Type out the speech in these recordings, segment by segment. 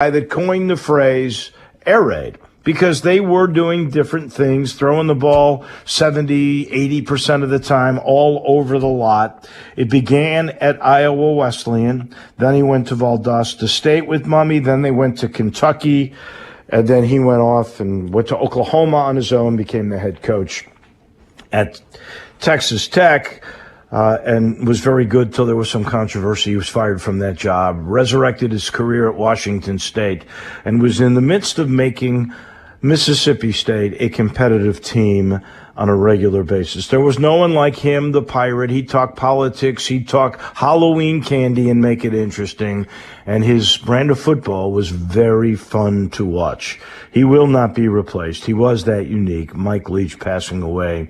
guy that coined the phrase air raid because they were doing different things, throwing the ball 70, 80% of the time all over the lot. It began at Iowa Wesleyan. Then he went to Valdosta State with Mummy. Then they went to Kentucky. And then he went off and went to Oklahoma on his own, became the head coach at Texas Tech. And was very good till there was some controversy. He was fired from that job, resurrected his career at Washington State, and was in the midst of making Mississippi State a competitive team on a regular basis. There was no one like him, the pirate. He'd talk politics, he'd talk Halloween candy and make it interesting. And his brand of football was very fun to watch. He will not be replaced. He was that unique. Mike Leach passing away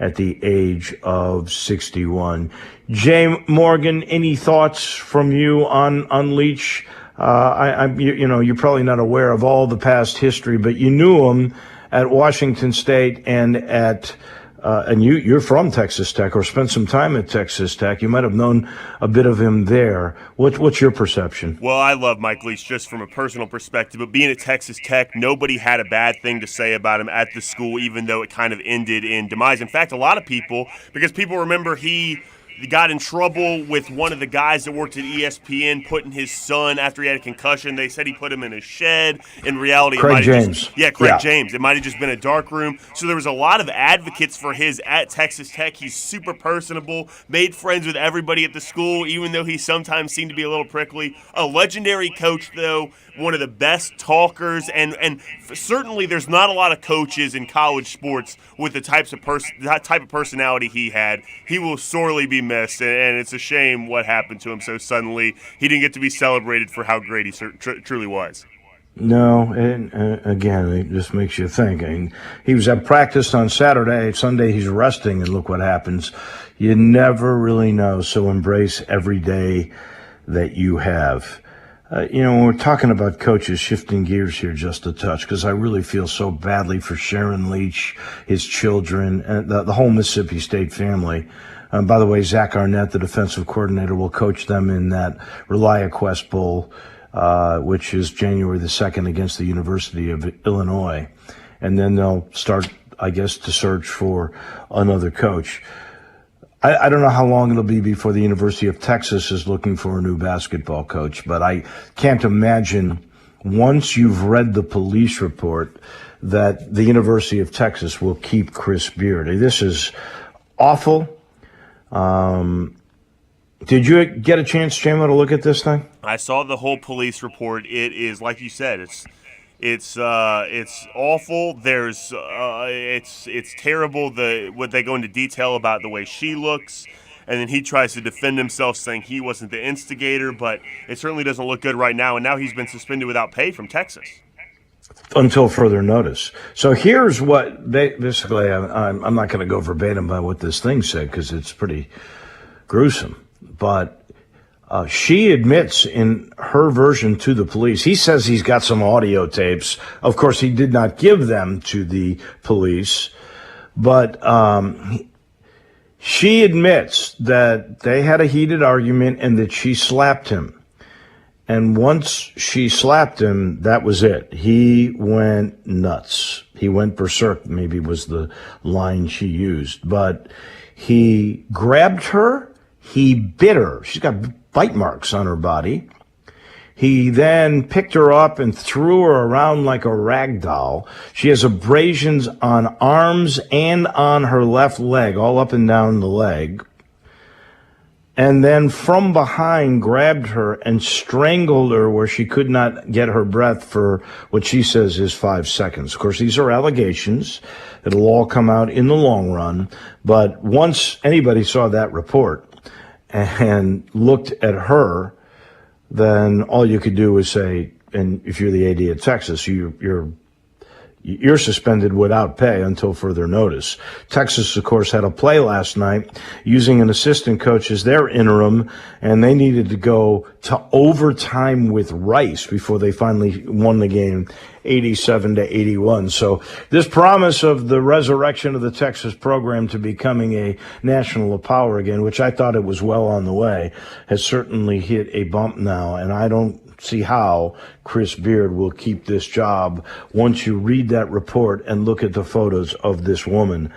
at the age of 61. Jay Morgan, any thoughts from you on Leach? You're probably not aware of all the past history, but you knew him at Washington State and you're from Texas Tech or spent some time at Texas Tech. You might have known a bit of him there. What's your perception? Well, I love Mike Leach just from a personal perspective, but being at Texas Tech, nobody had a bad thing to say about him at the school, even though it kind of ended in demise. In fact, a lot of people, because people remember he got in trouble with one of the guys that worked at ESPN putting his son after he had a concussion. They said he put him in a shed. In reality, Craig James. Craig James. It might have just been a dark room. So there was a lot of advocates for his at Texas Tech. He's super personable, made friends with everybody at the school, even though he sometimes seemed to be a little prickly. A legendary coach, though, one of the best talkers, and certainly there's not a lot of coaches in college sports with the type of personality he had. He will sorely be missed, and it's a shame what happened to him so suddenly. He didn't get to be celebrated for how great he truly was. No, and again, it just makes you think. I mean, he was at practice on Saturday. Sunday, he's resting, and look what happens. You never really know, so embrace every day that you have. When we're talking about coaches, shifting gears here just a touch, because I really feel so badly for Sharon Leach, his children, and the whole Mississippi State family. By the way, Zach Arnett, the defensive coordinator, will coach them in that ReliaQuest Bowl, which is January the 2nd against the University of Illinois. And then they'll start, I guess, to search for another coach. I don't know how long it'll be before the University of Texas is looking for a new basketball coach, but I can't imagine once you've read the police report that the University of Texas will keep Chris Beard. This is awful. Did you get a chance, Chandler, to look at this thing? I saw the whole police report. It is, like you said, it's awful. It's terrible. What they go into detail about the way she looks, and then he tries to defend himself, saying he wasn't the instigator. But it certainly doesn't look good right now. And now he's been suspended without pay from Texas until further notice. So here's what basically. I'm not going to go verbatim by what this thing said because it's pretty gruesome, but. She admits in her version to the police, he says he's got some audio tapes. Of course, he did not give them to the police, but she admits that they had a heated argument and that she slapped him. And once she slapped him, that was it. He went nuts. He went berserk, maybe was the line she used. But he grabbed her, he bit her. She's got bite marks on her body. He then picked her up and threw her around like a rag doll. She has abrasions on arms and on her left leg, all up and down the leg. And then from behind grabbed her and strangled her where she could not get her breath for what she says is 5 seconds. Of course, these are allegations. It'll all come out in the long run. But once anybody saw that report and looked at her, then all you could do was say, and if you're the AD at Texas, you're suspended without pay until further notice. Texas, of course, had a play last night using an assistant coach as their interim, and they needed to go to overtime with Rice before they finally won the game 87-81. So this promise of the resurrection of the Texas program to becoming a national power again, which I thought it was well on the way, has certainly hit a bump now, and I don't see how Chris Beard will keep this job once you read that report and look at the photos of this woman.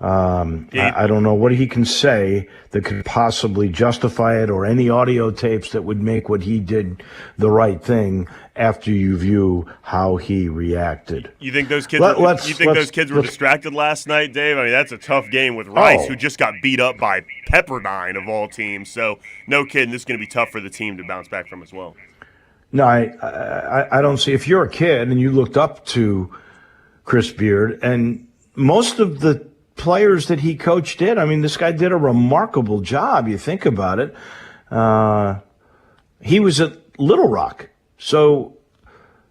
I don't know what he can say that could possibly justify it, or any audio tapes that would make what he did the right thing after you view how he reacted. You think those kids? Those kids were distracted last night, Dave? I mean, that's a tough game with Rice, who just got beat up by Pepperdine of all teams. So, no kidding, this is going to be tough for the team to bounce back from as well. No, I don't see. If you're a kid and you looked up to Chris Beard, and most of the players that he coached did. I mean, this guy did a remarkable job. You think about it. He was at Little Rock, so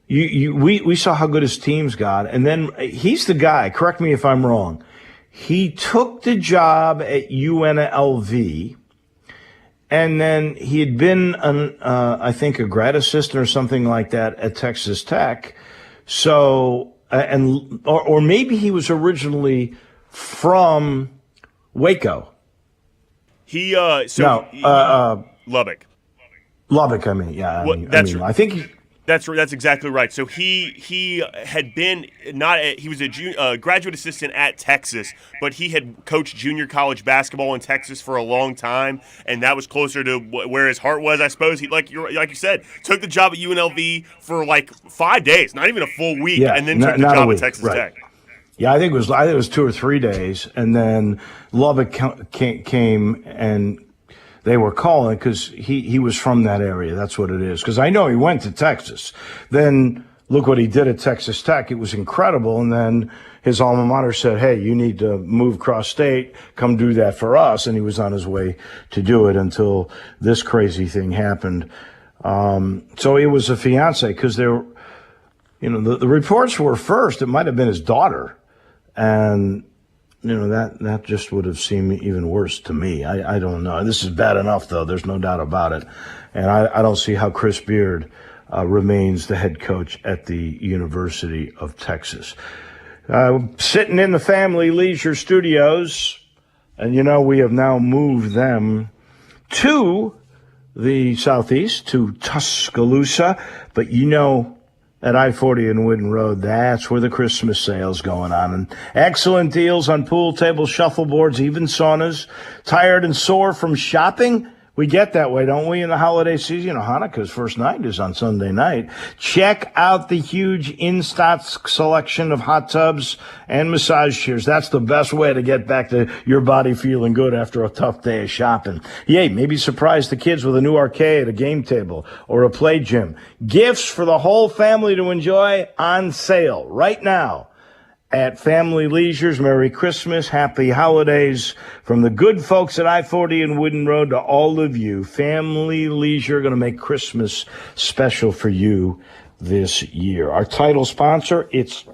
we saw how good his teams got. And then he's the guy. Correct me if I'm wrong. He took the job at UNLV, and then he had been, I think, a grad assistant or something like that at Texas Tech. So, or maybe he was originally from Waco. Lubbock. Lubbock, I mean, yeah. I think that's exactly right. So he had been he was a graduate assistant at Texas, but he had coached junior college basketball in Texas for a long time, and that was closer to where his heart was, I suppose. He like you said, took the job at UNLV for like 5 days, not even a full week, and then took the job at Texas Tech. Yeah, I think it was 2 or 3 days, and then Lubbock came and they were calling because he was from that area. That's what it is. Because I know he went to Texas. Then look what he did at Texas Tech. It was incredible. And then his alma mater said, "Hey, you need to move cross state. Come do that for us." And he was on his way to do it until this crazy thing happened. So it was a fiance because the reports were first. It might have been his daughter. And, that just would have seemed even worse to me. I don't know. This is bad enough, though. There's no doubt about it. And I don't see how Chris Beard remains the head coach at the University of Texas. Sitting in the Family Leisure Studios, and, we have now moved them to the southeast, to Tuscaloosa. But, at I-40 and Wooden Road, that's where the Christmas sale's going on. And excellent deals on pool tables, shuffleboards, even saunas. Tired and sore from shopping? We get that way, don't we, in the holiday season? Hanukkah's first night is on Sunday night. Check out the huge in-stock selection of hot tubs and massage chairs. That's the best way to get back to your body feeling good after a tough day of shopping. Yay, maybe surprise the kids with a new arcade, a game table, or a play gym. Gifts for the whole family to enjoy on sale right now at Family Leisure's. Merry Christmas, Happy Holidays from the good folks at I-40 and Wooden Road to all of you. Family Leisure going to make Christmas special for you this year. Our title sponsor, it's,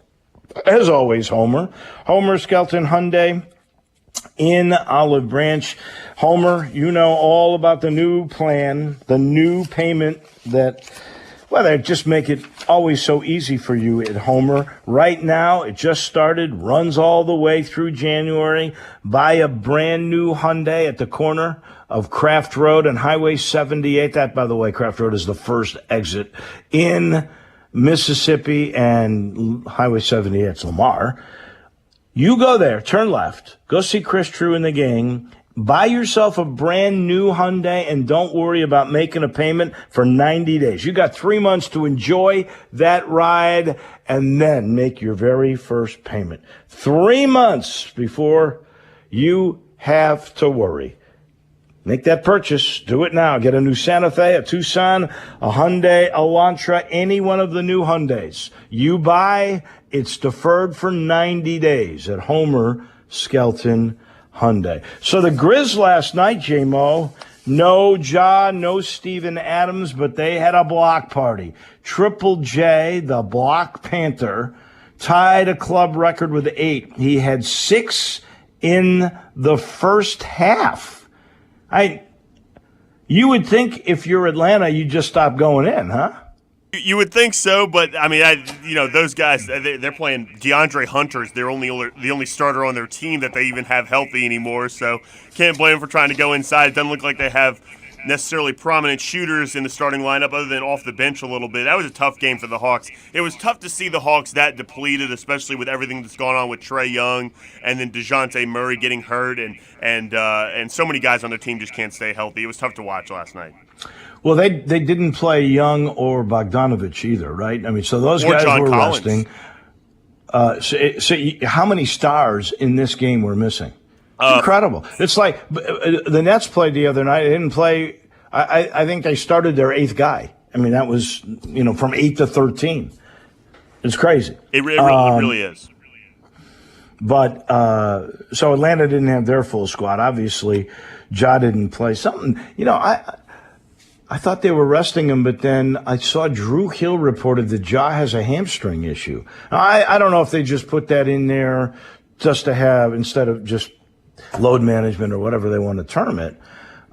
as always, Homer Skelton Hyundai in Olive Branch. Homer, all about the new plan, the new payment that, they just make it always so easy for you at Homer. Right now, it just started, runs all the way through January. Buy a brand new Hyundai at the corner of Craft Road and Highway 78. That, by the way, Craft Road is the first exit in Mississippi, and Highway 78's Lamar. You go there, turn left, go see Chris True and the gang. Buy yourself a brand new Hyundai and don't worry about making a payment for 90 days. You got 3 months to enjoy that ride and then make your very first payment. 3 months before you have to worry. Make that purchase. Do it now. Get a new Santa Fe, a Tucson, a Hyundai Elantra, any one of the new Hyundais. You buy, it's deferred for 90 days at Homer Skelton Hyundai. So the Grizz last night, J-Mo, no Ja, no Steven Adams, but they had a block party. Triple J, the Block Panther, tied a club record with 8. He had 6 in the first half. You would think if you're Atlanta, you'd just stop going in, huh? You would think so, but I mean, those guys, they're playing. DeAndre Hunter's the only starter on their team that they even have healthy anymore. So can't blame them for trying to go inside. It doesn't look like they have necessarily prominent shooters in the starting lineup other than off the bench a little bit. That was a tough game for the Hawks. It was tough to see the Hawks that depleted, especially with everything that's gone on with Trae Young and then DeJounte Murray getting hurt and so many guys on the team just can't stay healthy. It was tough to watch last night. Well, they didn't play Young or Bogdanovich either, right? I mean, so those Or guys John were Collins. resting. So how many stars in this game were missing? Incredible. It's like the Nets played the other night. They didn't play. I think they started their 8th guy. I mean, that was, from 8 to 13. It's crazy. It really is. But so Atlanta didn't have their full squad. Obviously, Ja didn't play. I thought they were resting him, but then I saw Drew Hill reported that Ja has a hamstring issue. I don't know if they just put that in there just to have, instead of just load management or whatever they want to term it.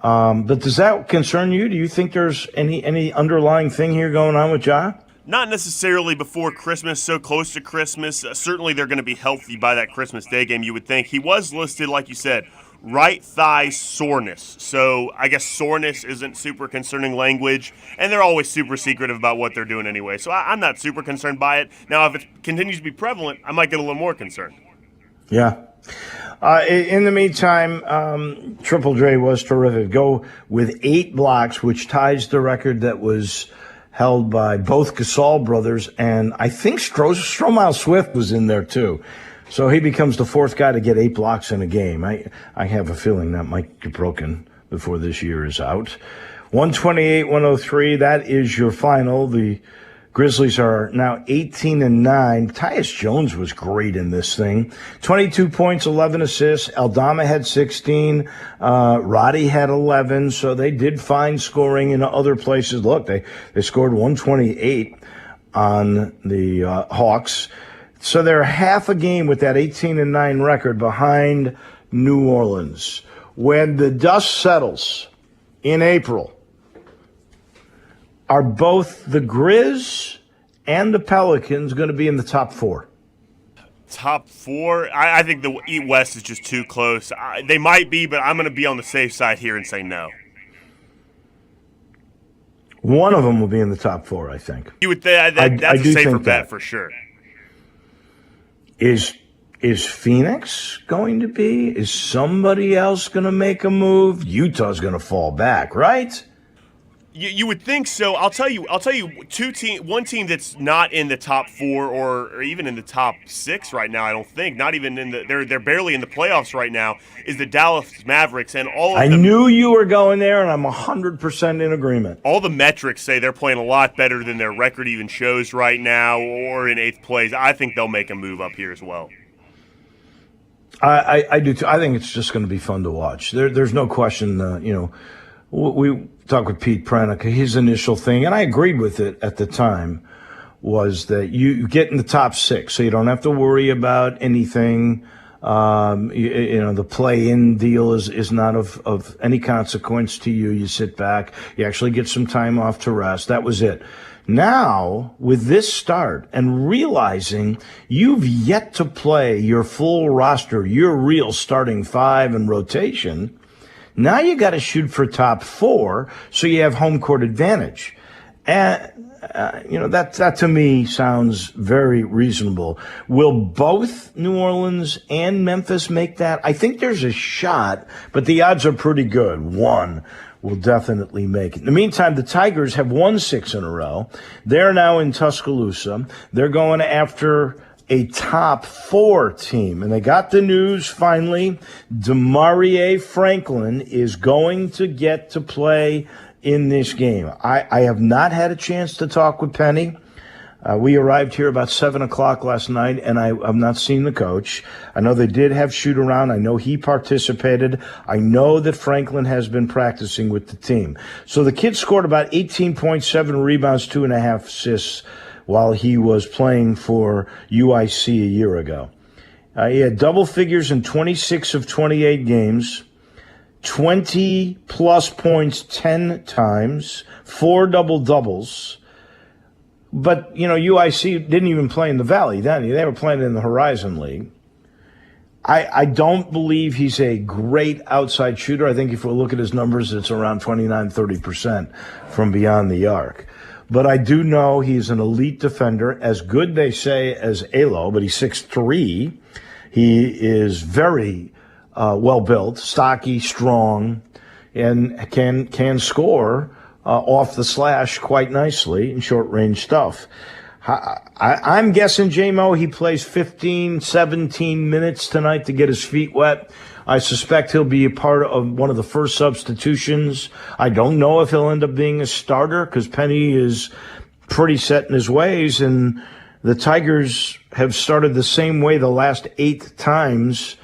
But does that concern you? Do you think there's any underlying thing here going on with Ja? Not necessarily before Christmas, so close to Christmas. Certainly they're going to be healthy by that Christmas Day game, you would think. He was listed, like you said, right thigh soreness. So I guess soreness isn't super concerning language, and they're always super secretive about what they're doing anyway. So I'm not super concerned by it. Now, if it continues to be prevalent, I might get a little more concerned. Yeah. In the meantime, Triple J was terrific. Go with 8 blocks, which ties the record that was held by both Gasol brothers, and I think Stromile Swift was in there too. So he becomes the 4th guy to get 8 blocks in a game. I have a feeling that might get broken before this year is out. 128-103, that is your final. The Grizzlies are now 18-9. Tyus Jones was great in this thing. 22 points, 11 assists. Aldama had 16. Roddy had 11. So they did find scoring in other places. Look, they scored 128 on the Hawks. So they're half a game with that 18-9 record behind New Orleans. When the dust settles in April, are both the Grizz and the Pelicans going to be in the top 4? Top 4? I think the West is just too close. They might be, but I'm going to be on the safe side here and say no. One of them will be in the top 4, I think. You would think that's a safer bet for sure. Is Phoenix going to be? Is somebody else going to make a move? Utah's going to fall back, right? You would think so. I'll tell you. One team that's not in the top 4 or even in the top 6 right now. I don't think. Not even in the. They're barely in the playoffs right now. Is the Dallas Mavericks, and all of I knew you were going there, and I'm 100% in agreement. All the metrics say they're playing a lot better than their record even shows right now, or in 8th place. I think they'll make a move up here as well. I do too. I think it's just going to be fun to watch. There's no question. We talked with Pete Pranica. His initial thing, and I agreed with it at the time, was that you get in the top 6, so you don't have to worry about anything. The play-in deal is not of any consequence to you. You sit back. You actually get some time off to rest. That was it. Now, with this start and realizing you've yet to play your full roster, your real starting 5 and rotation, now you got to shoot for top 4 so you have home court advantage. And, that to me sounds very reasonable. Will both New Orleans and Memphis make that? I think there's a shot, but the odds are pretty good. One will definitely make it. In the meantime, the Tigers have won 6 in a row. They're now in Tuscaloosa. They're going after a top 4 team. And they got the news finally. Demarie Franklin is going to get to play in this game. I have not had a chance to talk with Penny. We arrived here about 7 o'clock last night, and I have not seen the coach. I know they did have shoot around. I know he participated. I know that Franklin has been practicing with the team. So the kid scored about 18.7 rebounds, 2.5 assists while he was playing for UIC a year ago. He had double figures in 26 of 28 games, 20-plus points 10 times, 4 double-doubles. But, UIC didn't even play in the Valley then. They were playing in the Horizon League. I don't believe he's a great outside shooter. I think if we look at his numbers, it's around 29-30% from beyond the arc. But I do know he's an elite defender, as good, they say, as Alo, but he's 6'3". He is very well-built, stocky, strong, and can score off the slash quite nicely in short-range stuff. I'm guessing, J-Mo, he plays 15, 17 minutes tonight to get his feet wet. I suspect he'll be a part of one of the first substitutions. I don't know if he'll end up being a starter because Penny is pretty set in his ways, and the Tigers have started the same way the last 8 times,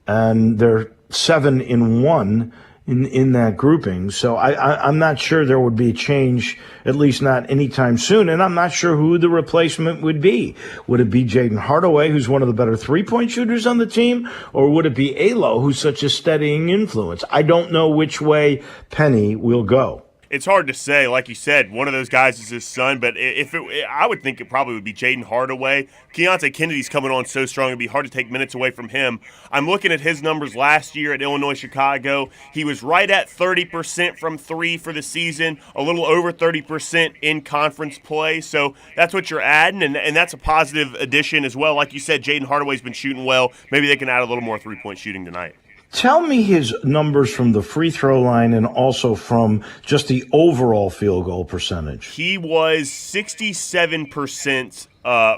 and they're 7-1 in that grouping. So I'm not sure there would be a change, at least not anytime soon, and I'm not sure who the replacement would be. Would it be Jaden Hardaway, who's one of the better three-point shooters on the team, or would it be Alo, who's such a steadying influence? I don't know which way Penny will go. It's hard to say. Like you said, one of those guys is his son, but I would think it probably would be Jaden Hardaway. Keontae Kennedy's coming on so strong, it'd be hard to take minutes away from him. I'm looking at his numbers last year at Illinois Chicago. He was right at 30% from three for the season, a little over 30% in conference play. So that's what you're adding, and that's a positive addition as well. Like you said, Jaden Hardaway's been shooting well. Maybe they can add a little more three-point shooting tonight. Tell me his numbers from the free throw line and also from just the overall field goal percentage. He was 67%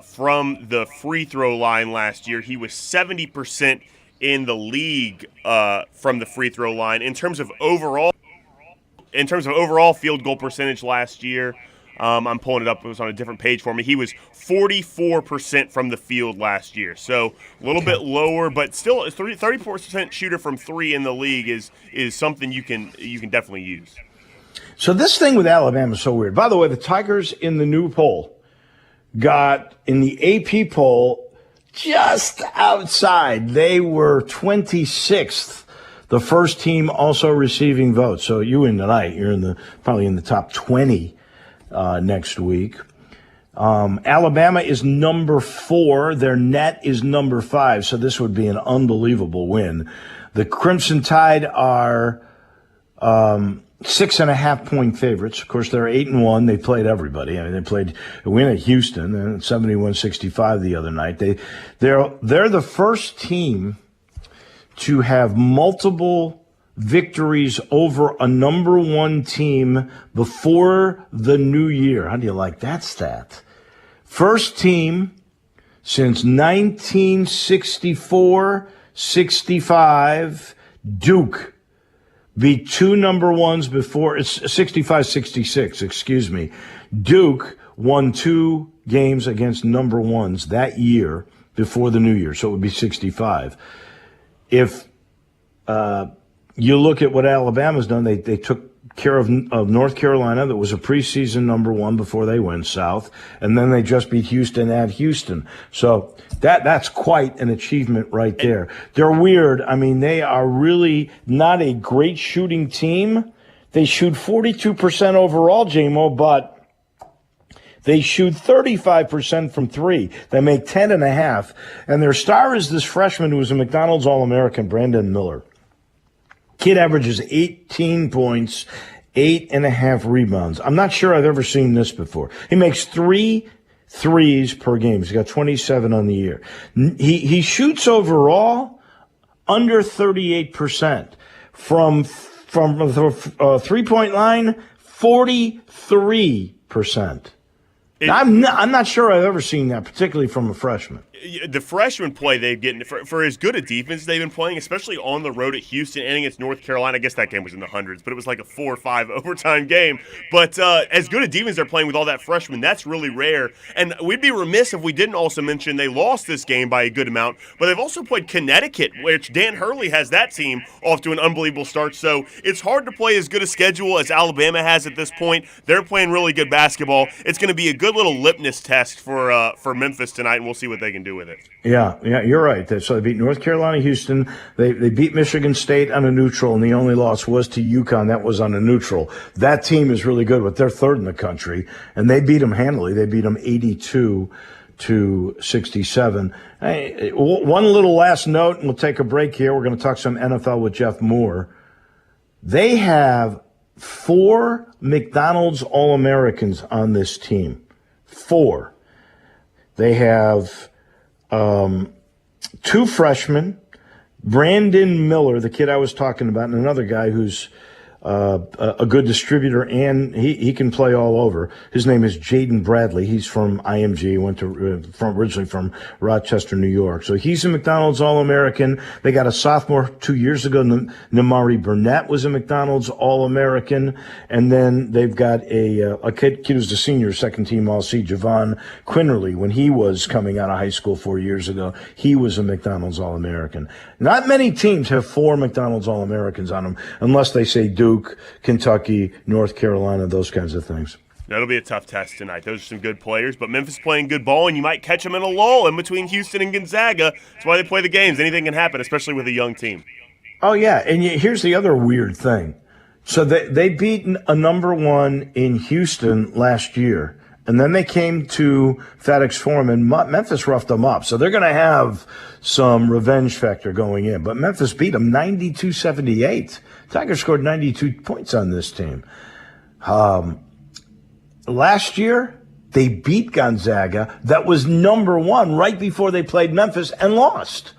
from the free throw line last year. He was 70% in the league from the free throw line. In terms of overall field goal percentage last year, I'm pulling it up. It was on a different page for me. He was 44% from the field last year. So a little bit lower, but still a 34% shooter from three in the league is something you can definitely use. So this thing with Alabama is so weird. By the way, the Tigers in the new poll got in the AP poll just outside. They were 26th, the first team also receiving votes. So you win tonight. You're probably in the top 20 next week. Alabama is number 4. Their net is number 5. So this would be an unbelievable win. The Crimson Tide are 6.5 point favorites. Of course, they're 8-1. They played everybody. I mean, they played a win at Houston and 71-65 the other night. They're the first team to have multiple victories over a number 1 team before the new year. How do you like that stat? First team since 1964-65, Duke beat 2 number 1s before. It's 65-66, excuse me. Duke won 2 games against number 1s that year before the new year, so it would be 65. If you look at what Alabama's done, they took care of North Carolina, that was a preseason number 1 before they went south, and then they just beat Houston at Houston. So that's quite an achievement right there. They're weird. I mean, they are really not a great shooting team. They shoot 42% overall, J-Mo, but they shoot 35% from 3. They make 10.5. And their star is this freshman who was a McDonald's All-American, Brandon Miller. Kid averages 18 points, 8.5 rebounds. I'm not sure I've ever seen this before. He makes 3 threes per game. He's got 27 on the year. He shoots overall under 38%. From the three-point line, 43%. I'm not sure I've ever seen that, particularly from a freshman. The freshman play they've getting for as good a defense they've been playing, especially on the road at Houston and against North Carolina. I guess that game was in the hundreds, but it was like a 4 or 5 overtime game. But as good a defense they're playing with all that freshman, that's really rare. And we'd be remiss if we didn't also mention they lost this game by a good amount, but they've also played Connecticut, which Dan Hurley has that team off to an unbelievable start. So it's hard to play as good a schedule as Alabama has at this point. They're playing really good basketball. It's going to be a good little litmus test for Memphis tonight, and we'll see what they can do with it. Yeah, you're right. So they beat North Carolina, Houston. They beat Michigan State on a neutral, and the only loss was to UConn. That was on a neutral. That team is really good, but they're 3rd in the country, and they beat them handily. They beat them 82 to 67. One little last note, and we'll take a break here. We're going to talk some NFL with Jeff Moore. They have 4 McDonald's All-Americans on this team. 4. They have 2 freshmen, Brandon Miller, the kid I was talking about, and another guy who's a good distributor, and he can play all over. His name is Jaden Bradley. He's from IMG, went to originally from Rochester, New York. So he's a McDonald's All-American. They got a sophomore 2 years ago. Namari Burnett was a McDonald's All-American. And then they've got a kid who's the senior, second team All-C, Javon Quinterly. When he was coming out of high school 4 years ago, he was a McDonald's All-American. Not many teams have 4 McDonald's All-Americans on them, unless they say Duke, Kentucky, North Carolina, those kinds of things. That'll be a tough test tonight. Those are some good players, but Memphis playing good ball, and you might catch them in a lull in between Houston and Gonzaga. That's why they play the games. Anything can happen, especially with a young team. Oh, yeah, and here's the other weird thing. So they beat a number 1 in Houston last year, and then they came to FedEx Forum, and Memphis roughed them up. So they're going to have some revenge factor going in. But Memphis beat them 92-78. Tigers scored 92 points on this team. Last year, they beat Gonzaga. That was number 1 right before they played Memphis and lost.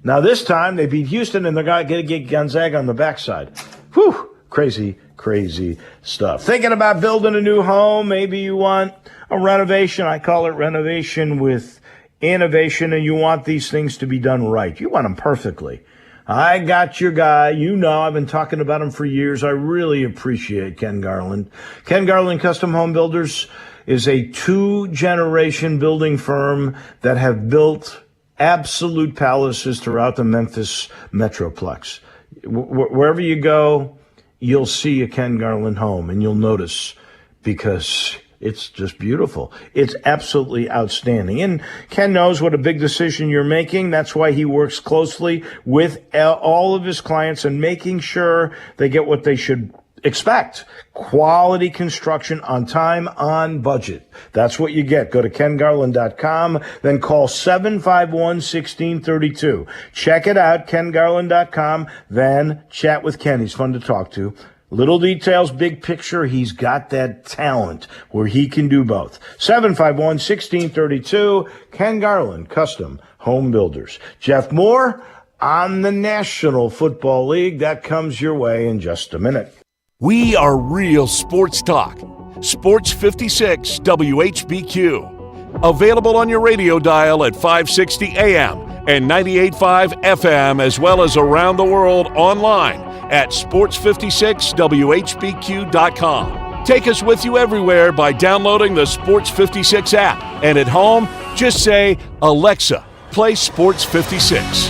Now this time, they beat Houston, and they're going to get Gonzaga on the backside. Whew, crazy, crazy stuff. Thinking about building a new home, maybe you want a renovation. I call it renovation with innovation, and you want these things to be done right. You want them perfectly. I got your guy. You know, I've been talking about him for years. I really appreciate Ken Garland. Ken Garland Custom Home Builders is a 2-generation building firm that have built absolute palaces throughout the Memphis Metroplex. Wherever you go, you'll see a Ken Garland home, and you'll notice, because it's just beautiful. It's absolutely outstanding. And Ken knows what a big decision you're making. That's why he works closely with all of his clients and making sure they get what they should expect. Quality construction on time, on budget. That's what you get. Go to kengarland.com, then call 751-1632. Check it out, kengarland.com, then chat with Ken. He's fun to talk to. Little details, big picture. He's got that talent where he can do both. 751-1632, Ken Garland, Custom Home Builders. Jeff Moore on the National Football League. That comes your way in just a minute. We are real sports talk. Sports 56 WHBQ. Available on your radio dial at 560 AM and 98.5 FM, as well as around the world online at sports56whbq.com. Take us with you everywhere by downloading the Sports 56 app. And at home, just say, Alexa, play Sports 56.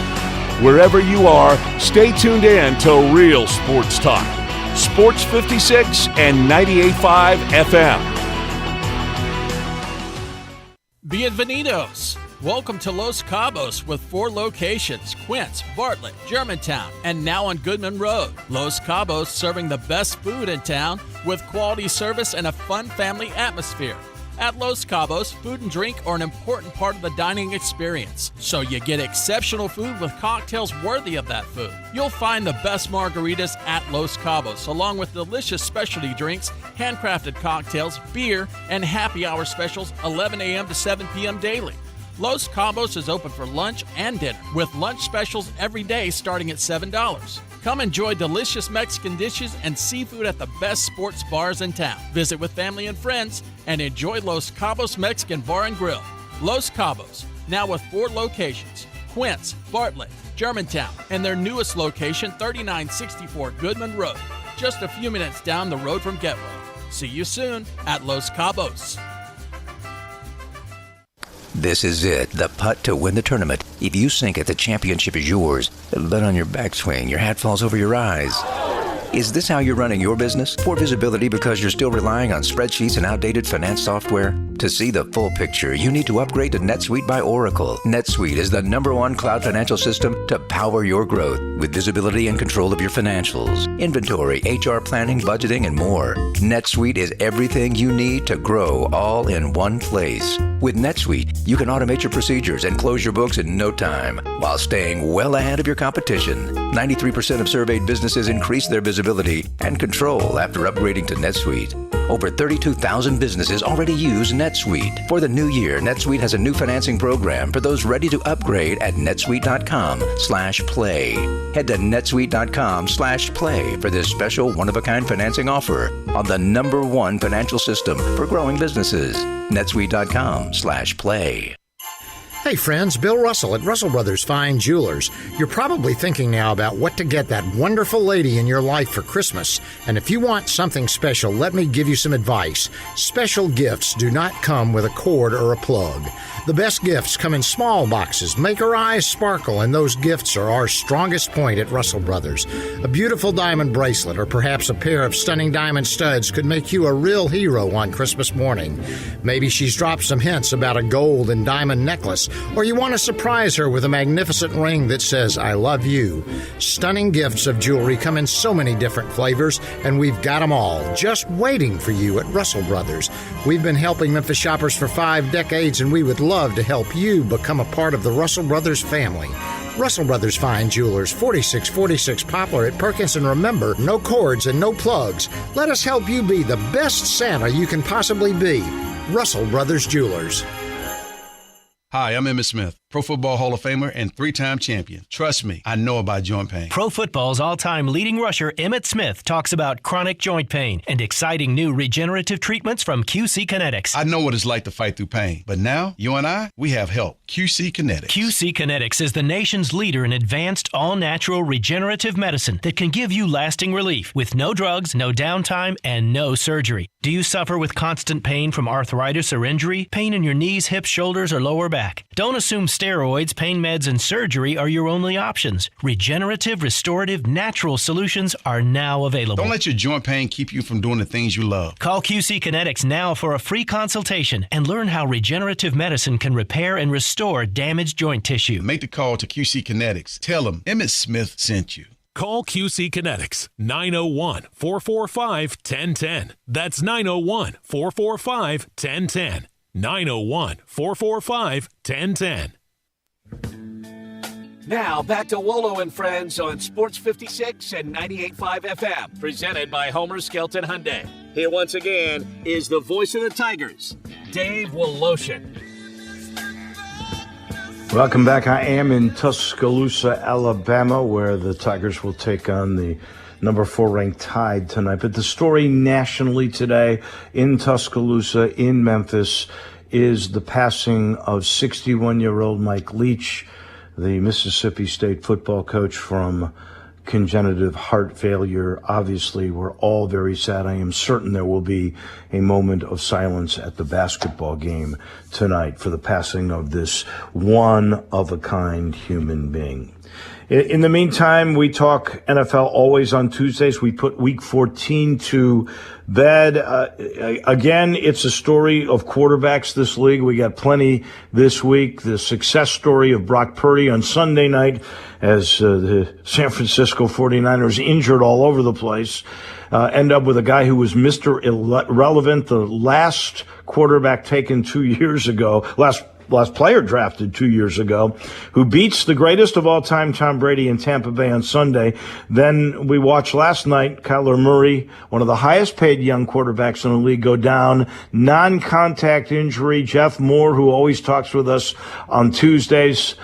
Wherever you are, stay tuned in to Real Sports Talk. Sports 56 and 98.5 FM. Bienvenidos. Welcome to Los Cabos with 4 locations: Quince, Bartlett, Germantown, and now on Goodman Road. Los Cabos serving the best food in town with quality service and a fun family atmosphere. At Los Cabos, food and drink are an important part of the dining experience, so you get exceptional food with cocktails worthy of that food. You'll find the best margaritas at Los Cabos, along with delicious specialty drinks, handcrafted cocktails, beer, and happy hour specials 11 a.m. to 7 p.m. daily. Los Cabos is open for lunch and dinner, with lunch specials every day starting at $7. Come enjoy delicious Mexican dishes and seafood at the best sports bars in town. Visit with family and friends and enjoy Los Cabos Mexican Bar and Grill. Los Cabos, now with 4 locations: Quince, Bartlett, Germantown, and their newest location, 3964 Goodman Road, just a few minutes down the road from Getwell. See you soon at Los Cabos. This is it, the putt to win the tournament. If you sink it, the championship is yours. But on your backswing, your hat falls over your eyes. Is this how you're running your business? Poor visibility because you're still relying on spreadsheets and outdated finance software? To see the full picture, you need to upgrade to NetSuite by Oracle. NetSuite is the #1 cloud financial system to power your growth with visibility and control of your financials. inventory, HR planning, budgeting, and more. NetSuite is everything you need to grow all in one place. With NetSuite, you can automate your procedures and close your books in no time while staying well ahead of your competition. 93% of surveyed businesses increase their visibility and control after upgrading to NetSuite. Over 32,000 businesses already use NetSuite. For the new year, NetSuite has a new financing program for those ready to upgrade at netsuite.com/play. Head to netsuite.com/play for this special one-of-a-kind financing offer on the #1 financial system for growing businesses. netsuite.com/play. Hey friends, Bill Russell at Russell Brothers Fine Jewelers. You're probably thinking now about what to get that wonderful lady in your life for Christmas. And if you want something special, let me give you some advice. Special gifts do not come with a cord or a plug. The best gifts come in small boxes. Make her eyes sparkle, and those gifts are our strongest point at Russell Brothers. A beautiful diamond bracelet or perhaps a pair of stunning diamond studs could make you a real hero on Christmas morning. Maybe she's dropped some hints about a gold and diamond necklace, or you want to surprise her with a magnificent ring that says, I love you. Stunning gifts of jewelry come in so many different flavors, and we've got them all just waiting for you at Russell Brothers. We've been helping Memphis shoppers for 5 decades, and we would love to help you become a part of the Russell Brothers family. Russell Brothers Fine Jewelers, 4646 Poplar at Perkins, and remember, no cords and no plugs. Let us help you be the best Santa you can possibly be. Russell Brothers Jewelers. Hi, I'm Emmitt Smith, Pro Football Hall of Famer and 3-time champion. Trust me, I know about joint pain. Pro Football's all-time leading rusher Emmitt Smith talks about chronic joint pain and exciting new regenerative treatments from QC Kinetics. I know what it's like to fight through pain, but now, you and I, we have help. QC Kinetics. QC Kinetics is the nation's leader in advanced, all-natural regenerative medicine that can give you lasting relief with no drugs, no downtime, and no surgery. Do you suffer with constant pain from arthritis or injury? Pain in your knees, hips, shoulders, or lower back? Don't assume steroids, pain meds, and surgery are your only options. Regenerative, restorative, natural solutions are now available. Don't let your joint pain keep you from doing the things you love. Call QC Kinetics now for a free consultation and learn how regenerative medicine can repair and restore damaged joint tissue. Make the call to QC Kinetics. Tell them Emmitt Smith sent you. Call QC Kinetics, 901-445-1010. That's 901-445-1010. 901-445-1010. Now back to Wolo and Friends on Sports 56 and 98.5 FM, presented by Homer Skelton Hyundai. Here once again is the voice of the Tigers, Dave Woloshin. Welcome back. I am in Tuscaloosa, Alabama, where the Tigers will take on the number 4 ranked Tide tonight. But the story nationally today in Tuscaloosa, in Memphis, is the passing of 61-year-old Mike Leach, the Mississippi State football coach, from congenital heart failure. Obviously, we're all very sad. I am certain there will be a moment of silence at the basketball game tonight for the passing of this one-of-a-kind human being. In the meantime, we talk NFL always on Tuesdays. We put Week 14 to bed. Again, it's a story of quarterbacks this league. We got plenty this week. The success story of Brock Purdy on Sunday night as the San Francisco 49ers, injured all over the place, end up with a guy who was Mr. Irrelevant, the last quarterback taken 2 years ago, last player drafted 2 years ago, who beats the greatest of all time, Tom Brady, in Tampa Bay on Sunday. Then we watched last night Kyler Murray, one of the highest paid young quarterbacks in the league, go down. Non-contact injury. Jeff Moore, who always talks with us on Tuesdays,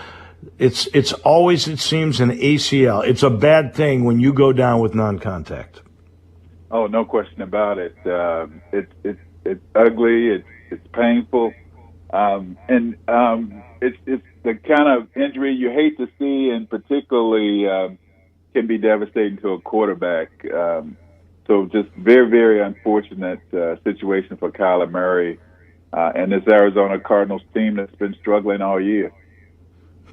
it's always, it seems, an ACL. It's a bad thing when you go down with non-contact. Oh, no question about it. It's ugly. It's painful. It's the kind of injury you hate to see, and particularly can be devastating to a quarterback. So just very, very unfortunate situation for Kyler Murray and this Arizona Cardinals team that's been struggling all year.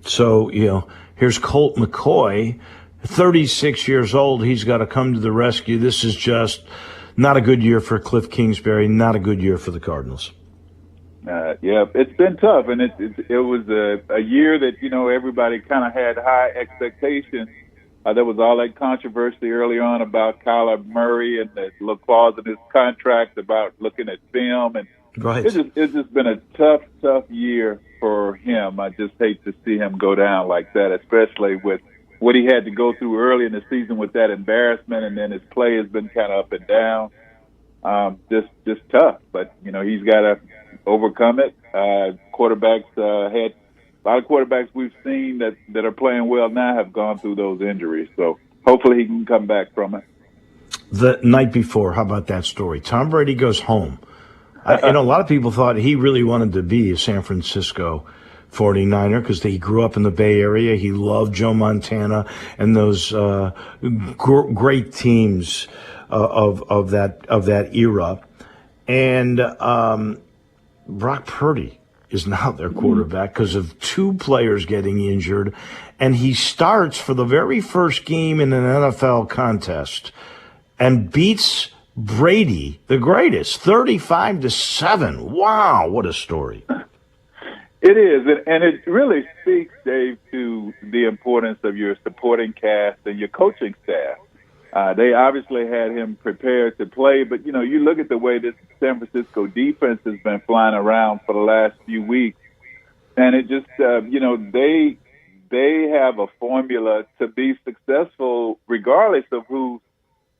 So, here's Colt McCoy, 36 years old. He's got to come to the rescue. This is just not a good year for Cliff Kingsbury, not a good year for the Cardinals. Yeah, it's been tough, and it was a year that, everybody kind of had high expectations There was all that controversy early on about Kyler Murray and the little clause in his contract about looking at film, and Right. it's just been a tough year for him. I just hate to see him go down like that, especially with what he had to go through early in the season with that embarrassment, and then his play has been kind of up and down. Just tough, but he's got to overcome it. Quarterbacks had a lot of quarterbacks we've seen that are playing well now have gone through those injuries, so hopefully he can come back from it. The night before, how about that story? Tom Brady goes home. A lot of people thought he really wanted to be a San Francisco 49er because he grew up in the Bay Area. He loved Joe Montana and those great teams of that era. And Brock Purdy is now their quarterback because of two players getting injured, and he starts for the very first game in an NFL contest and beats Brady, the greatest, 35-7. Wow, what a story. It is, and it really speaks, Dave, to the importance of your supporting cast and your coaching staff. They obviously had him prepared to play, but, you look at the way this San Francisco defense has been flying around for the last few weeks, and it just, they have a formula to be successful regardless of who's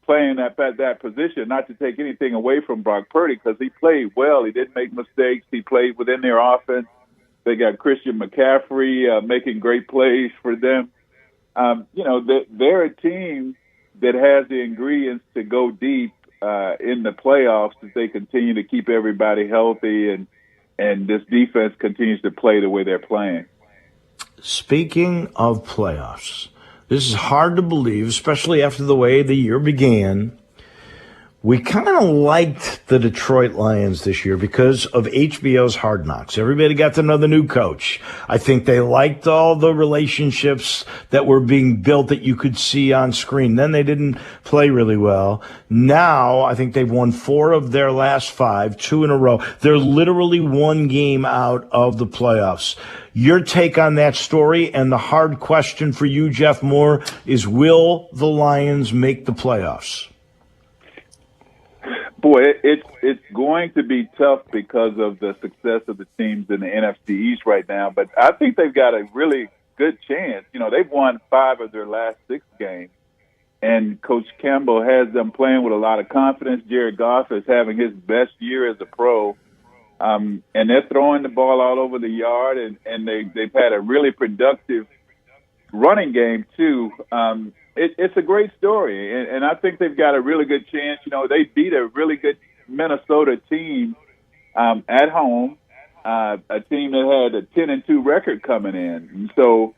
playing at that position. Not to take anything away from Brock Purdy, because he played well. He didn't make mistakes. He played within their offense. They got Christian McCaffrey making great plays for them. They're a team that has the ingredients to go deep in the playoffs if they continue to keep everybody healthy and this defense continues to play the way they're playing. Speaking of playoffs, this is hard to believe, especially after the way the year began. We kind of liked the Detroit Lions this year because of HBO's Hard Knocks. Everybody got to know the new coach. I think they liked all the relationships that were being built that you could see on screen. Then they didn't play really well. Now I think they've won 4 of their last 5, 2 in a row. They're literally 1 game out of the playoffs. Your take on that story, and the hard question for you, Jeff Moore, is will the Lions make the playoffs? Boy, it's going to be tough because of the success of the teams in the NFC East right now, but I think they've got a really good chance. They've won 5 of their last 6 games, and Coach Campbell has them playing with a lot of confidence. Jared Goff is having his best year as a pro, and they're throwing the ball all over the yard, and they've had a really productive running game, too. It's a great story, and I think they've got a really good chance. They beat a really good Minnesota team at home, a team that had a 10-2 record coming in. And so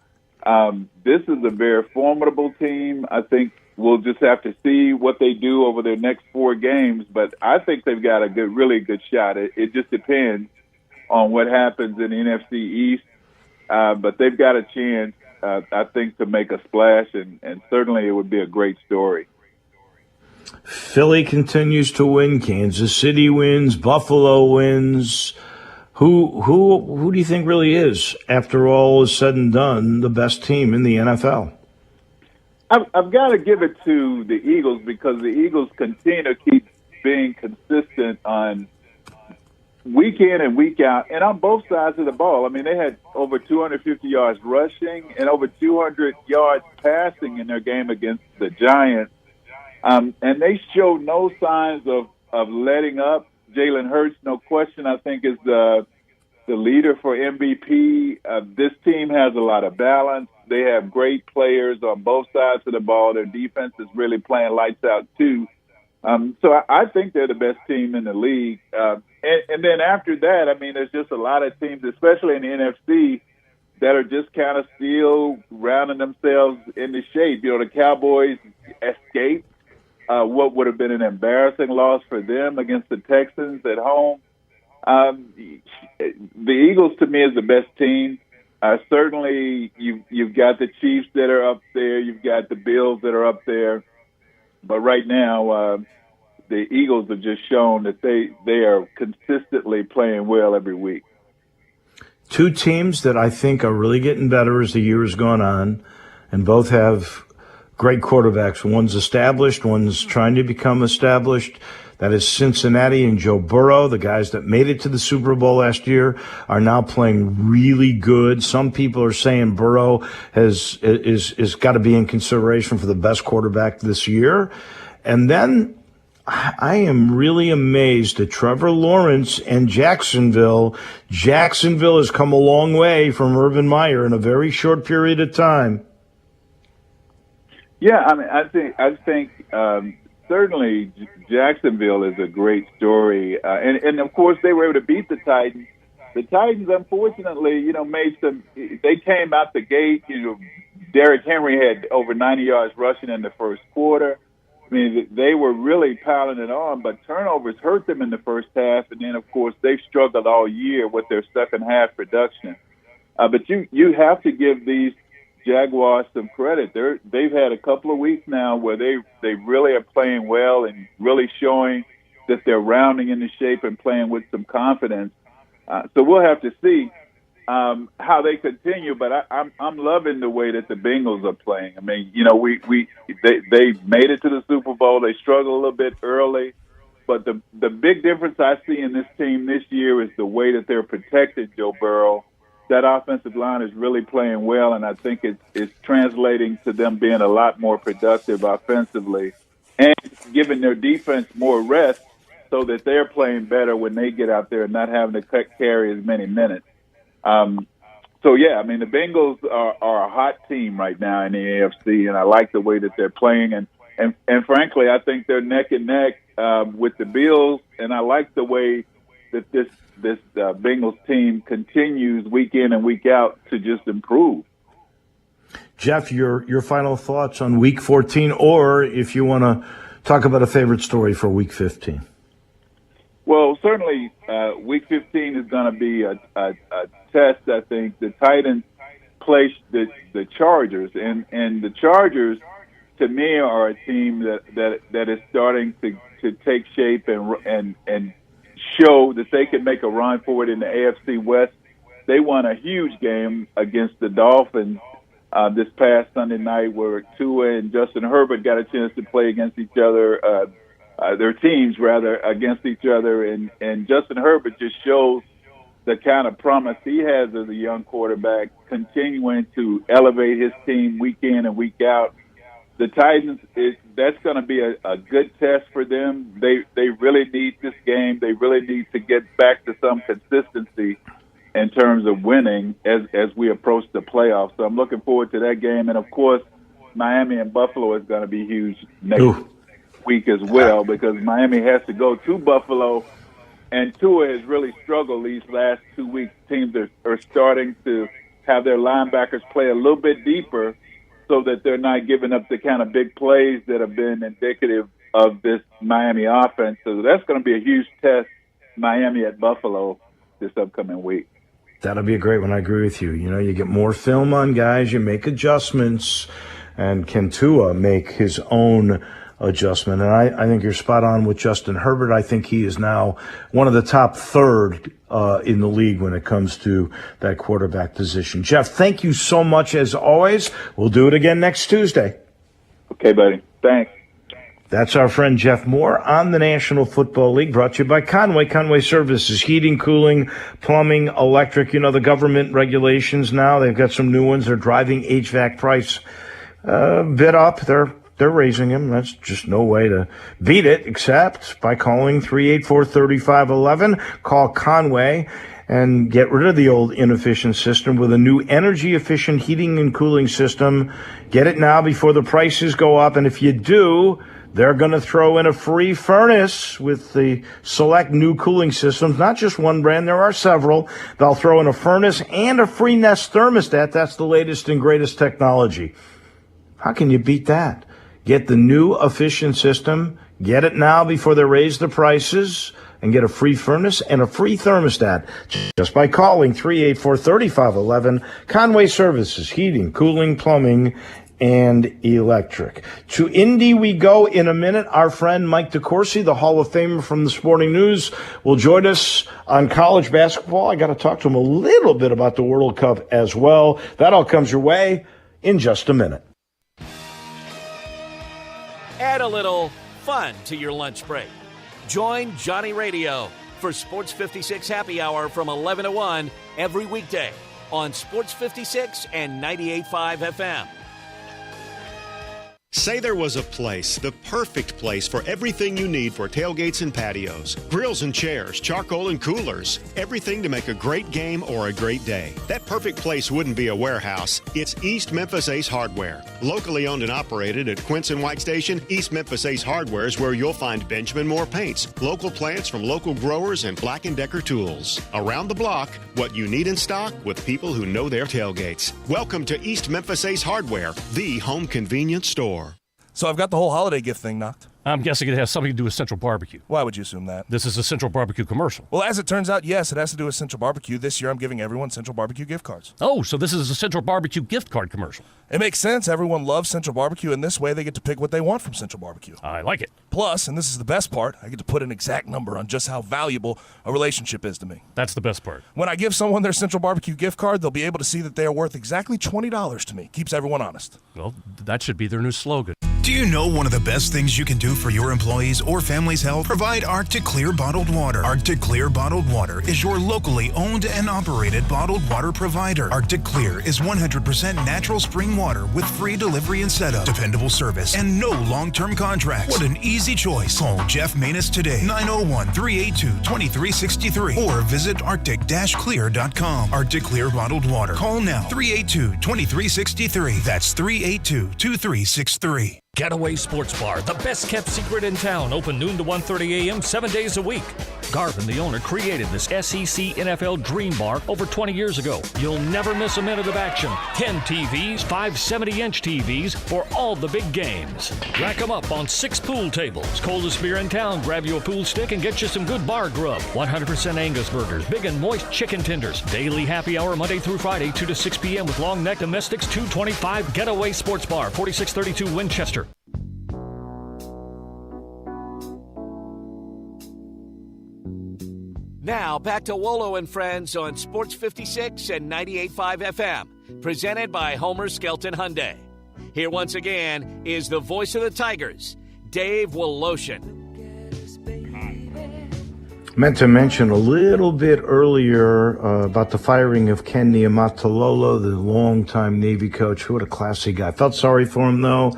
this is a very formidable team. I think we'll just have to see what they do over their next 4 games, but I think they've got a really good shot. It just depends on what happens in the NFC East, but they've got a chance. I think to make a splash, and certainly it would be a great story. Philly continues to win. Kansas City wins. Buffalo wins. Who do you think really is, after all is said and done, the best team in the NFL? I've got to give it to the Eagles because the Eagles continue to keep being consistent on week in and week out, and on both sides of the ball. I mean, they had over 250 yards rushing and over 200 yards passing in their game against the Giants. And they showed no signs of letting up. Jalen Hurts, no question, I think is the leader for MVP. This team has a lot of balance. They have great players on both sides of the ball. Their defense is really playing lights out, too. So I think they're the best team in the league. And then after that, I mean, there's just a lot of teams, especially in the NFC, that are just kind of still rounding themselves into shape. The Cowboys escaped what would have been an embarrassing loss for them against the Texans at home. The Eagles, to me, is the best team. Certainly, you've got the Chiefs that are up there. You've got the Bills that are up there. But right now, the Eagles have just shown that they are consistently playing well every week. 2 teams that I think are really getting better as the year has gone on, and both have great quarterbacks. One's established, one's trying to become established. That is Cincinnati and Joe Burrow. The guys that made it to the Super Bowl last year are now playing really good. Some people are saying Burrow is got to be in consideration for the best quarterback this year. And then I am really amazed at Trevor Lawrence and Jacksonville. Jacksonville has come a long way from Urban Meyer in a very short period of time. Yeah, I mean, I think certainly Jacksonville is a great story, and of course they were able to beat the Titans. The Titans, unfortunately, made some. They came out the gate. Derrick Henry had over 90 yards rushing in the first quarter. I mean, they were really piling it on, but turnovers hurt them in the first half, and then, of course, they've struggled all year with their second half production. But you have to give these Jaguars some credit. They've had a couple of weeks now where they really are playing well and really showing that they're rounding into shape and playing with some confidence. So we'll have to see how they continue. But I'm loving the way that the Bengals are playing. I mean, they made it to the Super Bowl. They struggled a little bit early, but the big difference I see in this team this year is the way that they're protecting Joe Burrow. That offensive line is really playing well, and I think it's translating to them being a lot more productive offensively and giving their defense more rest so that they're playing better when they get out there and not having to carry as many minutes. So, yeah, I mean, the Bengals are a hot team right now in the AFC, and I like the way that they're playing. And frankly, I think they're neck and neck with the Bills, and I like the way that this Bengals team continues week in and week out to just improve. Jeff, your final thoughts on Week 14, or if you want to talk about a favorite story for Week 15. Well, certainly Week 15 is going to be a test, I think. The Titans play the Chargers, and the Chargers, to me, are a team that is starting to take shape and show that they can make a run for it in the AFC West. They won a huge game against the Dolphins this past Sunday night, where Tua and Justin Herbert got a chance to play against each other, their teams rather, against each other. And Justin Herbert just shows the kind of promise he has as a young quarterback, continuing to elevate his team week in and week out. The Titans, that's going to be a good test for them. They really need this game. They really need to get back to some consistency in terms of winning as we approach the playoffs. So I'm looking forward to that game. And, of course, Miami and Buffalo is going to be huge next week as well, because Miami has to go to Buffalo, and Tua has really struggled these last 2 weeks. Teams are starting to have their linebackers play a little bit deeper, so that they're not giving up the kind of big plays that have been indicative of this Miami offense. So that's going to be a huge test, Miami at Buffalo, this upcoming week. That'll be a great one. I agree with you. You get more film on guys, you make adjustments, and can Tua make his own adjustment? And I think you're spot on with Justin Herbert. I think he is now one of the top third in the league when it comes to that quarterback position. Jeff, thank you so much as always. We'll do it again next Tuesday. Okay, buddy. Thanks. That's our friend Jeff Moore on the National Football League, brought to you by Conway Services, heating, cooling, plumbing, electric. The government regulations now, they've got some new ones. They're driving HVAC price a bit up. They're raising them. That's just no way to beat it except by calling 384-3511. Call Conway and get rid of the old inefficient system with a new energy-efficient heating and cooling system. Get it now before the prices go up. And if you do, they're going to throw in a free furnace with the select new cooling systems. Not just one brand. There are several. They'll throw in a furnace and a free Nest thermostat. That's the latest and greatest technology. How can you beat that? Get the new efficient system. Get it now before they raise the prices, and get a free furnace and a free thermostat just by calling 384-3511. Conway Services, heating, cooling, plumbing, and electric. To Indy we go in a minute. Our friend Mike DeCourcy, the Hall of Famer from the Sporting News, will join us on college basketball. I got to talk to him a little bit about the World Cup as well. That all comes your way in just a minute. Add a little fun to your lunch break. Join Johnny Radio for Sports 56 Happy Hour from 11 to 1 every weekday on Sports 56 and 98.5 FM. Say there was a place, the perfect place for everything you need for tailgates and patios. Grills and chairs, charcoal and coolers. Everything to make a great game or a great day. That perfect place wouldn't be a warehouse. It's East Memphis Ace Hardware. Locally owned and operated at Quince and White Station, East Memphis Ace Hardware is where you'll find Benjamin Moore paints, local plants from local growers, and Black & Decker tools. Around the block, what you need in stock with people who know their tailgates. Welcome to East Memphis Ace Hardware, the home convenience store. So I've got the whole holiday gift thing knocked. I'm guessing it has something to do with Central Barbecue. Why would you assume that? This is a Central Barbecue commercial. Well, as it turns out, yes, it has to do with Central Barbecue. This year I'm giving everyone Central Barbecue gift cards. Oh, so this is a Central Barbecue gift card commercial. It makes sense. Everyone loves Central Barbecue, and this way they get to pick what they want from Central Barbecue. I like it. Plus, and this is the best part, I get to put an exact number on just how valuable a relationship is to me. That's the best part. When I give someone their Central Barbecue gift card, they'll be able to see that they are worth exactly $20 to me. Keeps everyone honest. Well, that should be their new slogan. Do you know one of the best things you can do for your employees or family's health? Provide Arctic Clear bottled water. Arctic Clear bottled water is your locally owned and operated bottled water provider. Arctic Clear is 100% natural spring water with free delivery and setup, dependable service, and no long-term contracts. What an easy choice. Call Jeff Manus today, 901-382-2363, or visit arctic-clear.com. Arctic Clear bottled water. Call now, 382-2363. That's 382-2363. Getaway Sports Bar, the best kept secret in town, open noon to 1:30 a.m. 7 days a week. Garvin, the owner, created this SEC NFL Dream Bar over 20 years ago. You'll never miss a minute of action. 10 TVs, 5 70-inch TVs for all the big games. Rack them up on 6 pool tables. Coldest beer in town, grab you a pool stick and get you some good bar grub. 100% Angus burgers, big and moist chicken tenders. Daily happy hour Monday through Friday, 2 to 6 p.m. with long neck domestics, 225 Getaway Sports Bar, 4632 Winchester. Now, back to Wolo and Friends on Sports 56 and 98.5 FM, presented by Homer Skelton Hyundai. Here once again is the voice of the Tigers, Dave Woloshin. Meant to mention a little bit earlier about the firing of Ken Niumatalolo, the longtime Navy coach. What a classy guy. Felt sorry for him, though.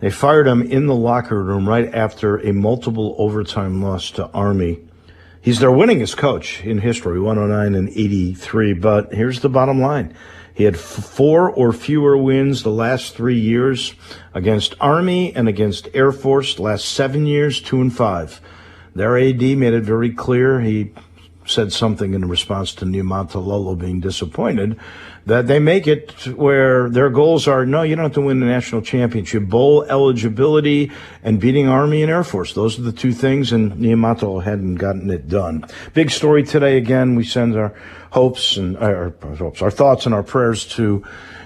They fired him in the locker room right after a multiple overtime loss to Army. He's their winningest coach in history, 109 and 83. But here's the bottom line. He had 4 or fewer wins the last 3 years against Army and against Air Force. The last 7 years, 2 and 5. Their AD made it very clear. He said something in response to Niumatalolo being disappointed that they make it where their goals are, no, you don't have to win the national championship. Bowl eligibility and beating Army and Air Force. Those are the 2 things, and Niumatalolo hadn't gotten it done. Big story today. Again, we send our hopes and our thoughts and our prayers to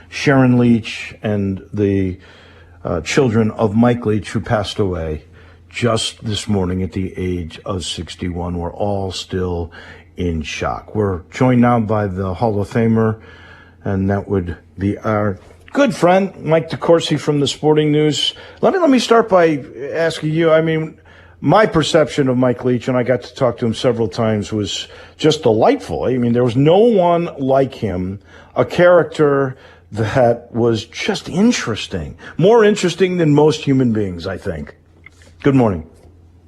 Sharon Leach and the children of Mike Leach, who passed away just this morning at the age of 61. We're all still in shock. We're joined now by the Hall of Famer, and that would be our good friend, Mike DeCourcy from the Sporting News. Let me start by asking you, I mean, my perception of Mike Leach, and I got to talk to him several times, was just delightful. I mean, there was no one like him, a character that was just interesting, more interesting than most human beings, I think. Good morning.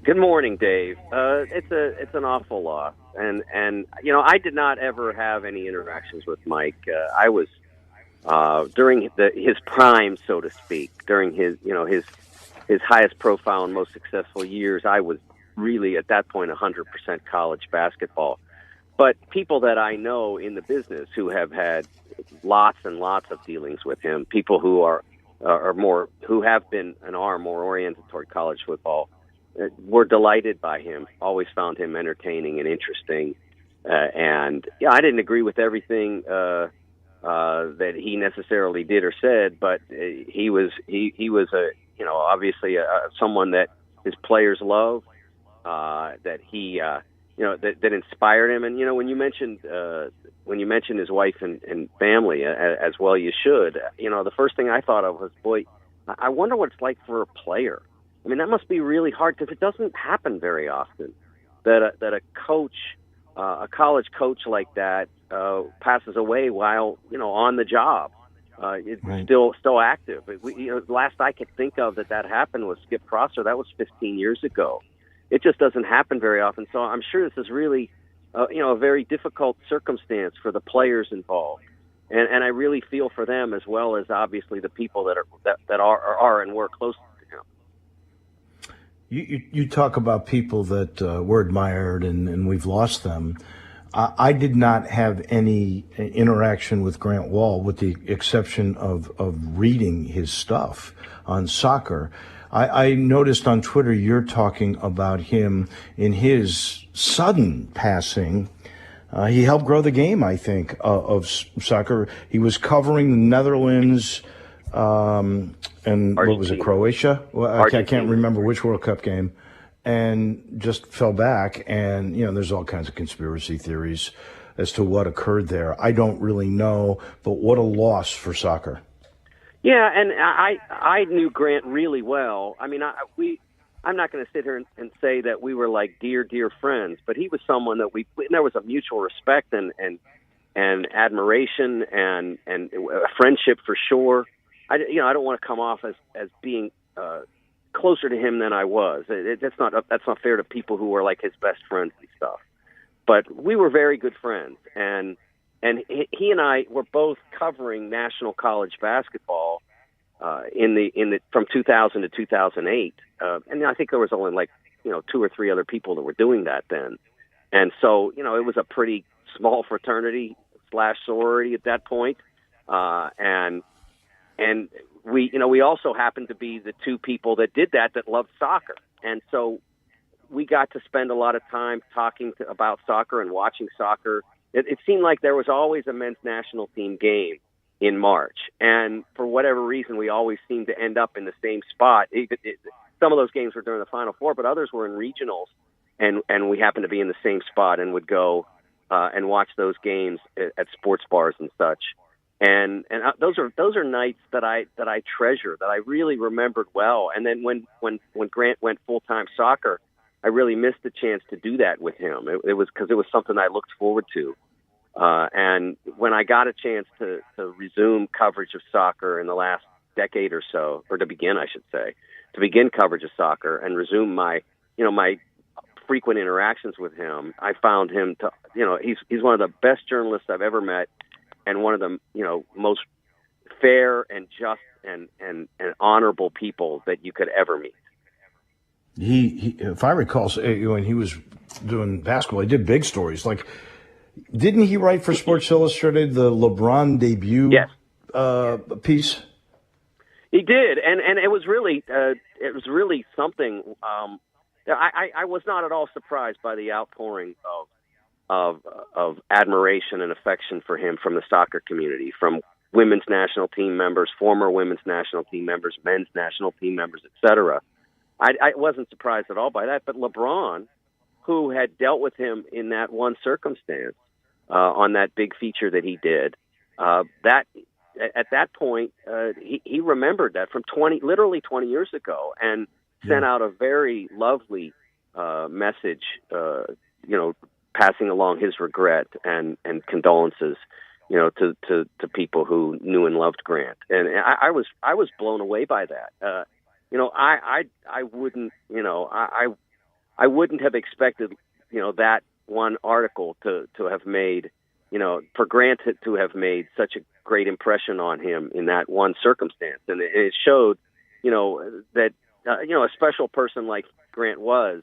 Good morning, Dave. It's an awful loss, and you know, I did not ever have any interactions with Mike. I was during his prime, so to speak, during his highest profile and most successful years. I was really at that point 100% college basketball. But people that I know in the business who have had lots and lots of dealings with him, people who are more, who have been and are more oriented toward college football, were delighted by him, always found him entertaining and interesting. And yeah, I didn't agree with everything that he necessarily did or said, but he was a, you know, obviously someone that his players love, that he, you know, that inspired him. And, you know, when you mentioned his wife and family, as well you should, you know, the first thing I thought of was, boy, I wonder what it's like for a player I mean, that must be really hard because it doesn't happen very often that a coach, a college coach like that, passes away while on the job. It's Right. still active. Last I could think of that happened was Skip Prosser. That was 15 years ago. It just doesn't happen very often. So I'm sure this is really, a very difficult circumstance for the players involved. And I really feel for them as well as obviously the people that are and were close to him. You talk about people that were admired and we've lost them. I did not have any interaction with Grant Wall, with the exception of reading his stuff on soccer. I noticed on Twitter you're talking about him in his sudden passing. He helped grow the game, I think, of soccer. He was covering the Netherlands and Argentina. What was it, Croatia? Well, I can't remember which World Cup game. And just fell back. And, there's all kinds of conspiracy theories as to what occurred there. I don't really know, but what a loss for soccer. Yeah, and I knew Grant really well. I mean, I'm not going to sit here and say that we were like dear friends, but he was someone that there was a mutual respect and admiration and a friendship for sure. I don't want to come off as being closer to him than I was. That's not fair to people who were like his best friends and stuff. But we were very good friends, and he and I were both covering national college basketball from 2000 to 2008. And I think there was only 2 or 3 other people that were doing that then. And so, it was a pretty small fraternity / sorority at that point. And we also happened to be the 2 people that did that loved soccer. And so we got to spend a lot of time talking about soccer and watching soccer. It seemed like there was always a men's national team game in March. And for whatever reason, we always seemed to end up in the same spot. Some of those games were during the Final Four, but others were in regionals. And we happened to be in the same spot and would go and watch those games at sports bars and such. And those are nights that I treasure, that I really remembered well. And then when Grant went full-time soccer, I really missed the chance to do that with him. It was because it was something I looked forward to. And when I got a chance to resume coverage of soccer in the last decade or so, or to begin coverage of soccer and resume my frequent interactions with him, I found him he's one of the best journalists I've ever met, and one of the most fair and just and honorable people that you could ever meet. He if I recall, when he was doing basketball, he did big stories. Like, didn't he write for Sports Illustrated the LeBron debut piece? He did, and it was really something. I was not at all surprised by the outpouring of admiration and affection for him from the soccer community, from women's national team members, former women's national team members, men's national team members, etc. I wasn't surprised at all by that. But LeBron, who had dealt with him in that one circumstance on that big feature that he did, that at that point he remembered that from literally 20 years ago, and sent out a very lovely message, passing along his regret and condolences, to people who knew and loved Grant. And I was blown away by that. I wouldn't have expected, that one article to have made, for Grant to have made such a great impression on him in that one circumstance. And it showed, that, a special person like Grant was,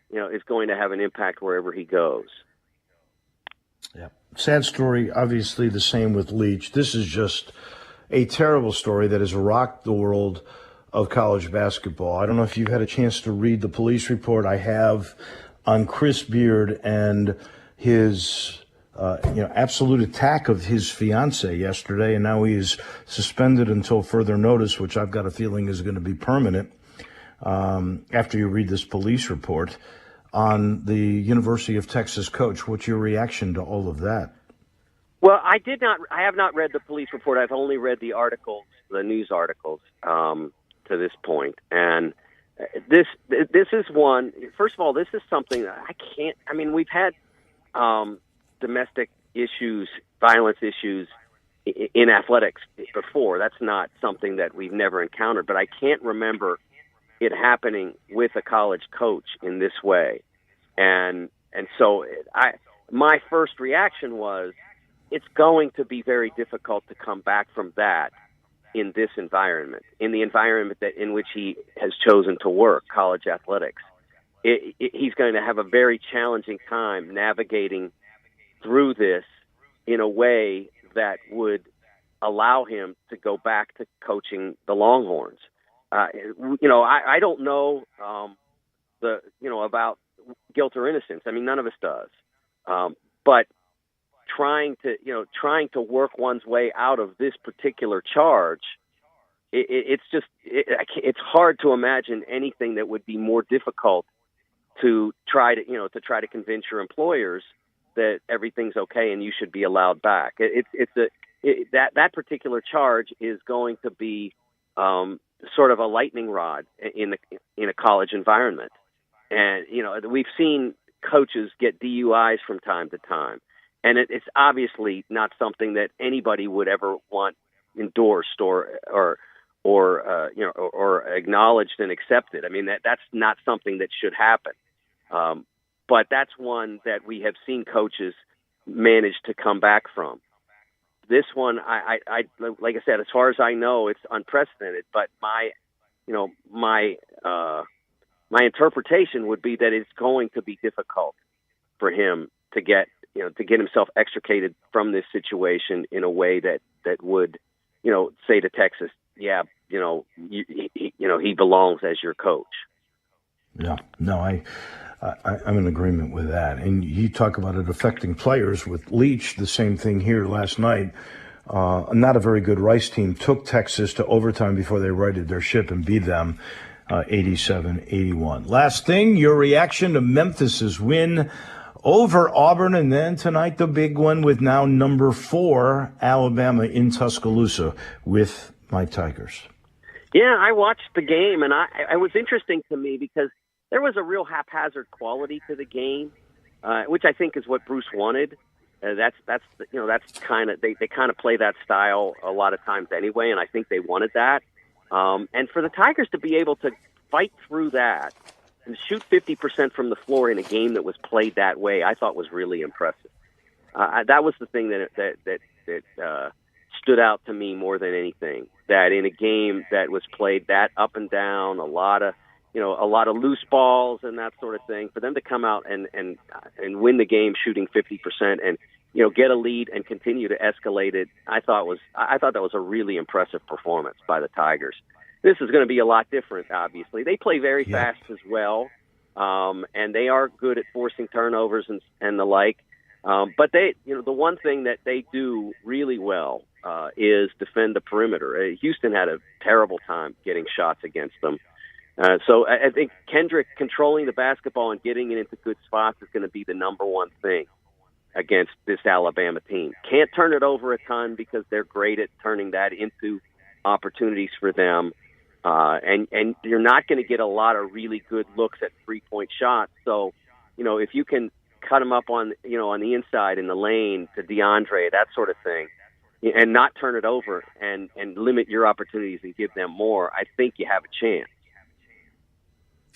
is going to have an impact wherever he goes. Yeah. Sad story, obviously the same with Leach. This is just a terrible story that has rocked the world of college basketball. I don't know if you've had a chance to read the police report. I have, on Chris Beard and his absolute attack of his fiance yesterday, and now he is suspended until further notice, which I've got a feeling is going to be permanent after you read this police report on the University of Texas coach. What's your reaction to all of that? Well, I have not read the police report. I've only read the articles, the news articles, to this point. And this is one. First of all, this is something that I can't. I mean, we've had domestic issues, violence issues in athletics before. That's not something that we've never encountered, but I can't remember it happening with a college coach in this way. And so my first reaction was, it's going to be very difficult to come back from that in this environment, in the environment in which he has chosen to work, college athletics. He's going to have a very challenging time navigating through this in a way that would allow him to go back to coaching the Longhorns. I don't know about guilt or innocence. I mean, none of us does. But trying to work one's way out of this particular charge, it's hard to imagine anything that would be more difficult to try to convince your employers that everything's okay and you should be allowed back. That particular charge is going to be sort of a lightning rod in a college environment. And we've seen coaches get DUIs from time to time, and it's obviously not something that anybody would ever want endorsed or acknowledged and accepted. I mean, that's not something that should happen. But that's one that we have seen coaches manage to come back from. This one, I like I said, as far as I know, it's unprecedented. But my interpretation would be that it's going to be difficult for him to get himself extricated from this situation in a way that would, say to Texas, yeah, he belongs as your coach. Yeah, no, I'm in agreement with that. And you talk about it affecting players with Leach, the same thing here last night. Not a very good Rice team took Texas to overtime before they righted their ship and beat them 87-81. Last thing, your reaction to Memphis's win over Auburn, and then tonight the big one with now number 4 Alabama in Tuscaloosa with my Tigers. Yeah, I watched the game, and it was interesting to me because there was a real haphazard quality to the game, which I think is what Bruce wanted. That's kind of they kind of play that style a lot of times anyway, and I think they wanted that. And for the Tigers to be able to fight through that and shoot 50% from the floor in a game that was played that way, I thought was really impressive. That was the thing that stood out to me more than anything. That in a game that was played that up and down, a lot of loose balls and that sort of thing, for them to come out and win the game shooting 50% and get a lead and continue to escalate it, I thought that was a really impressive performance by the Tigers. This is going to be a lot different, obviously. They play very fast as well, and they are good at forcing turnovers and the like. But they, the one thing that they do really well is defend the perimeter. Houston had a terrible time getting shots against them. So I think Kendrick controlling the basketball and getting it into good spots is going to be the number one thing against this Alabama team. Can't turn it over a ton because they're great at turning that into opportunities for them. And you're not going to get a lot of really good looks at 3-point shots. So, if you can cut them up on the inside in the lane to DeAndre, that sort of thing, and not turn it over and limit your opportunities and give them more, I think you have a chance.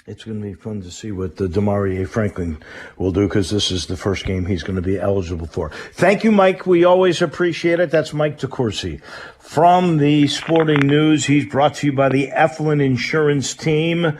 It's going to be fun to see what the Demarie Franklin will do because this is the first game he's going to be eligible for. Thank you, Mike. We always appreciate it. That's Mike DeCourcy from the Sporting News. He's brought to you by the Eflin Insurance Team.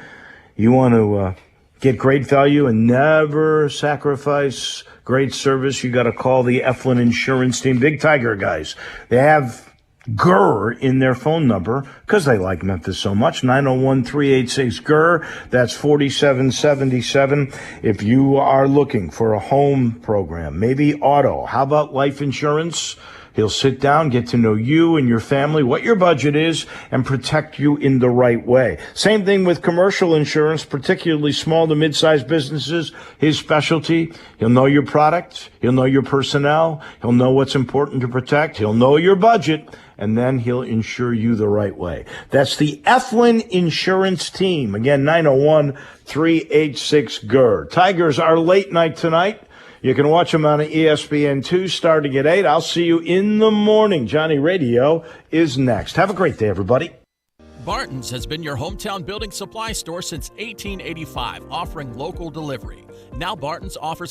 You want to get great value and never sacrifice great service, you got to call the Eflin Insurance Team. Big Tiger guys. They have GER in their phone number because they like Memphis so much. 901-386-GER. That's 4777. If you are looking for a home program, maybe auto, how about life insurance? He'll sit down, get to know you and your family, what your budget is, and protect you in the right way. Same thing with commercial insurance, particularly small to mid-sized businesses. His specialty, he'll know your product, he'll know your personnel, he'll know what's important to protect, he'll know your budget, and then he'll insure you the right way. That's the Eflin Insurance Team. Again, 901-386-GER. Tigers are late night tonight. You can watch them on ESPN2 starting at 8. I'll see you in the morning. Johnny Radio is next. Have a great day, everybody. Barton's has been your hometown building supply store since 1885, offering local delivery. Now Barton's offers